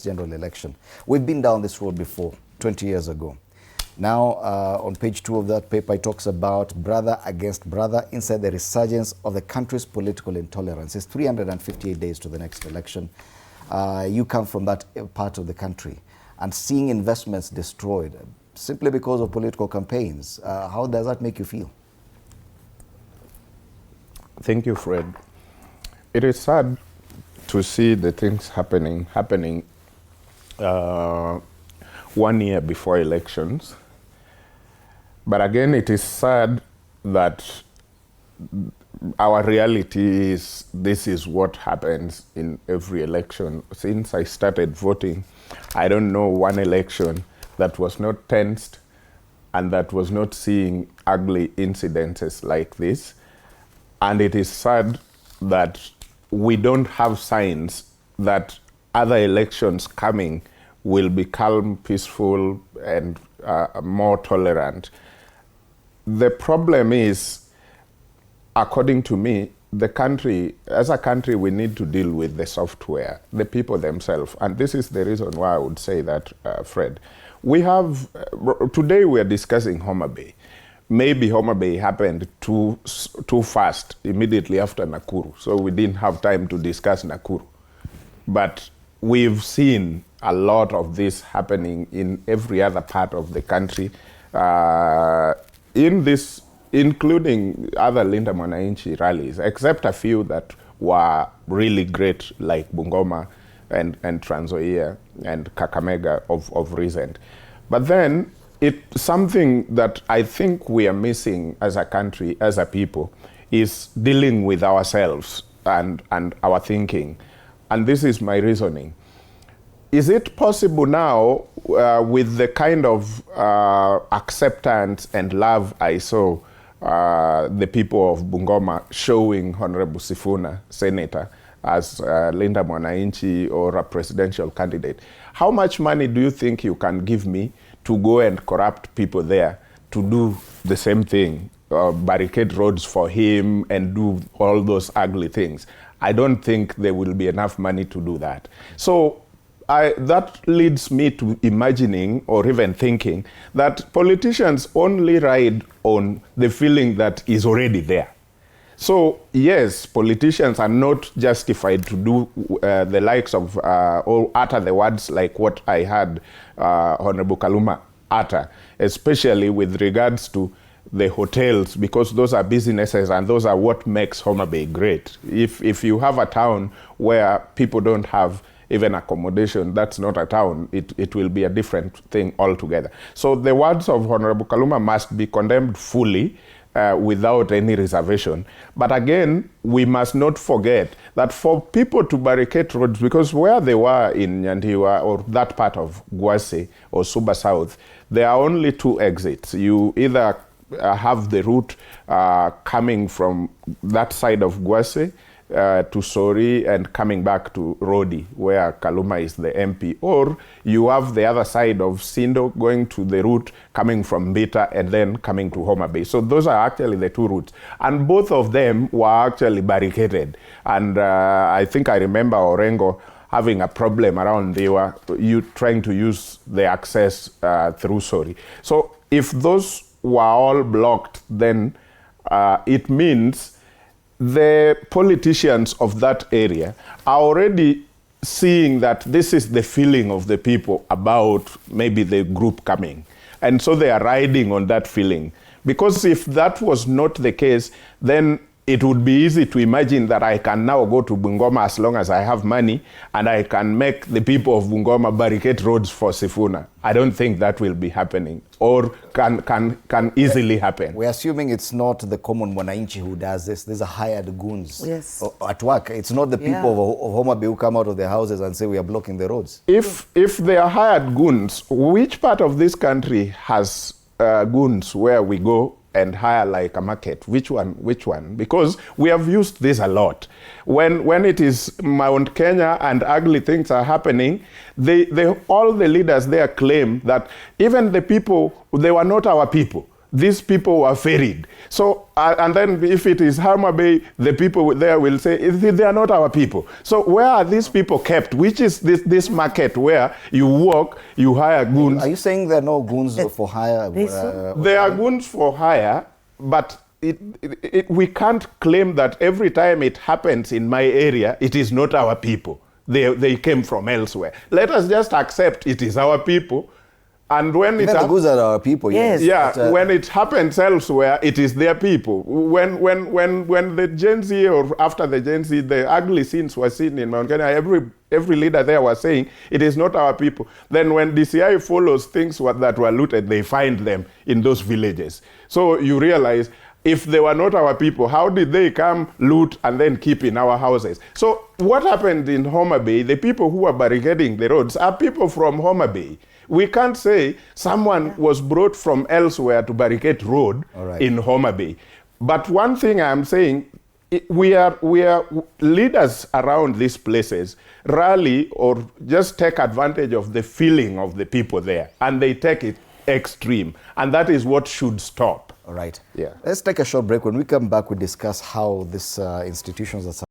general election. We've been down this road before, 20 years ago. Now, on page 2 of that paper, it talks about brother against brother inside the resurgence of the country's political intolerance. It's 358 days to the next election. You come from that part of the country and seeing investments destroyed simply because of political campaigns. How does that make you feel? Thank you, Fred. It is sad to see the things happening 1 year before elections. But again, it is sad that our reality is this is what happens in every election. Since I started voting, I don't know one election that was not tensed and that was not seeing ugly incidences like this. And it is sad that we don't have signs that other elections coming will be calm, peaceful, and more tolerant. The problem is, according to me, the country, as a country, we need to deal with the software, the people themselves. And this is the reason why I would say that, Fred. We have, today we are discussing Homa Bay. Maybe Homa Bay happened too fast, immediately after Nakuru, so we didn't have time to discuss Nakuru. But we've seen a lot of this happening in every other part of the country, including other Linda Mwananchi rallies, except a few that were really great, like Bungoma and Trans Nzoia and Kakamega of recent. But then, something that I think we are missing as a country, as a people, is dealing with ourselves and our thinking. And this is my reasoning. Is it possible now, with the kind of acceptance and love I saw the people of Bungoma showing Honorable Sifuna, Senator, as Linda Mwananchi or a presidential candidate, how much money do you think you can give me to go and corrupt people there to do the same thing, barricade roads for him and do all those ugly things? I don't think there will be enough money to do that. So that leads me to imagining or even thinking that politicians only ride on the feeling that is already there. So yes, politicians are not justified to do the likes of or utter the words like what I heard Honorable Kaluma utter, especially with regards to the hotels, because those are businesses and those are what makes Homa Bay great. If you have a town where people don't have even accommodation, that's not a town. It will be a different thing altogether. So the words of Honorable Kaluma must be condemned fully, without any reservation. But again, we must not forget that for people to barricade roads, because where they were in Nyandiwa or that part of Gwase or Suba South, there are only 2 exits. You either have the route coming from that side of Gwase to Sori and coming back to Rodi, where Kaluma is the MP, or you have the other side of Sindo going to the route coming from Bita and then coming to Homa Bay. So those are actually the 2 routes. And both of them were actually barricaded. And I think I remember Orengo having a problem around there, you trying to use the access through Sori. So if those were all blocked, then it means the politicians of that area are already seeing that this is the feeling of the people about maybe the group coming. And so they are riding on that feeling. Because if that was not the case, then it would be easy to imagine that I can now go to Bungoma as long as I have money and I can make the people of Bungoma barricade roads for Sifuna. I don't think that will be happening or can easily happen. We're assuming it's not the common Mwananchi who does this. These are hired goons at work. It's not the people of Homa Bay who come out of their houses and say we are blocking the roads. If they are hired goons, which part of this country has goons where we go and hire like a market? Which one? Because we have used this a lot. When it is Mount Kenya and ugly things are happening, all the leaders there claim that even the people, they were not our people. these people were ferried. So, and then if it is Homa Bay, the people there will say, they are not our people. So where are these people kept? Which is this market where you walk, you hire goons? Are you saying there are no goons for hire? There are goons for hire, but we can't claim that every time it happens in my area, it is not our people. They came from elsewhere. Let us just accept it is our people. And when the goons are our people, yes. Yeah, but, when it happens elsewhere, it is their people. When the Gen Z or after the Gen Z, the ugly scenes were seen in Mount Kenya, every leader there was saying, it is not our people. Then when DCI follows things that were looted, they find them in those villages. So you realize, if they were not our people, how did they come, loot, and then keep in our houses? So what happened in Homa Bay, the people who are barricading the roads are people from Homa Bay. We can't say someone was brought from elsewhere to barricade road in Homa Bay. But one thing I'm saying, we are leaders around these places rally or just take advantage of the feeling of the people there, and they take it extreme, and that is what should stop. All right. Yeah. Let's take a short break. When we come back, we discuss how these institutions are